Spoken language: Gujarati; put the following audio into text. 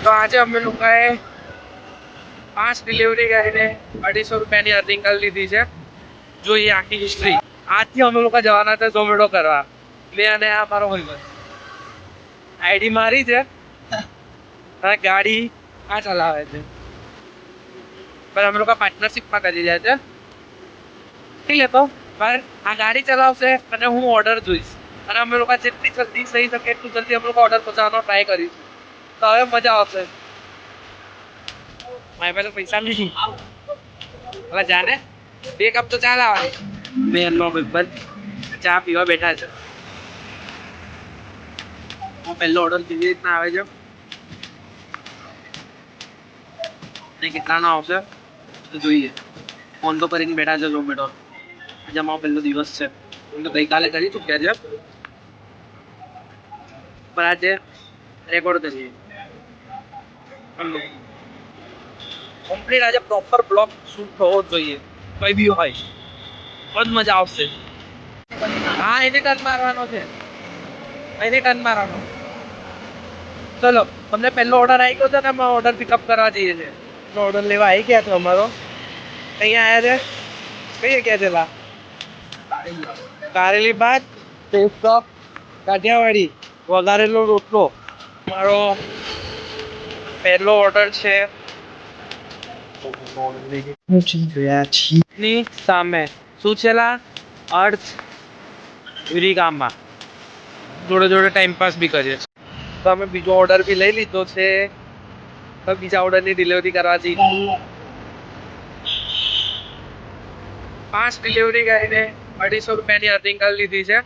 તો આજે અમે લોકોએ 5 ડિલિવરી કરીને 250 રૂપિયાની અર્નિંગ કરી લીધી છે. જોઈએ આખી હિસ્ટ્રી. આજથી અમે લોકો જવાના હતા ઝોમેટો કરવા. મેં અને આ મારો ભાઈબંધ આઈડી મારી છે અને ગાડી આ ચલાવે છે, પણ અમે લોકો પાર્ટનરશિપમાં કરી રહ્યા છે. ઠીક છે, તો પણ આ ગાડી ચલાવશે અને હું ઓર્ડર જોઈશ, અને અમે લોકો જેટલી જલ્દી થઈ શકે એટલું જલ્દી અમે લોકો ઓર્ડર પહોંચાડવાનો ટ્રાય કરીશું. તો હવે મજા આવશે. મારી પાસે પૈસા નથી, હવે જાને 2 કપ તો ચા લાવવાની. મેં એનો ભાઈબંધ ચા પીવા બેઠા છે. પહેલો ઓર્ડર કેવી રીતના આવે છે ને કેટલાનો આવશે તો જોઈએ. ફોન તો કરીને બેઠા છે ઝોમેટો. આજે અમારો પહેલો દિવસ છે. હું તો ગઈકાલે કરી ચૂક્યા છે, પણ આજે રેકોર્ડ કરીએ કમ્પ્લીટ. આજે પ્રોપર બ્લોગ શૂટ થવો જોઈએ, કઈ બી હોય બહુ મજા આવશે. હા, એને ટર્ન મારવાનો છે, એને ટર્ન મારવાનો. ચલો, તમને પહેલો ઓર્ડર આવી ગયો છે ને અમે ઓર્ડર પિકઅપ કરવા જઈએ છીએ. ઓર્ડર લેવા આવી ગયા છે અમારો. અહીંયા આવ્યા છે. કઈ જગ્યા છે લા? કારેલી ભાત, ટેસ્ટ કાઠિયાવાડી, વઘારેલો રોટલો. મારો પહેલો ઓર્ડર છે. ની સામે શું છે લા? અર્થ વિરીગામમાં. જોડે જોડે ટાઈમ પાસ બી કરીએ. તો અમે બીજો ઓર્ડર બી લઈ લીધો છે, તો બીજા ઓર્ડરની ડિલિવરી કરવા જઈએ. 5 ડિલિવરી કરીને 250 રૂપિયાની અર્નિંગ કરી લીધી છે.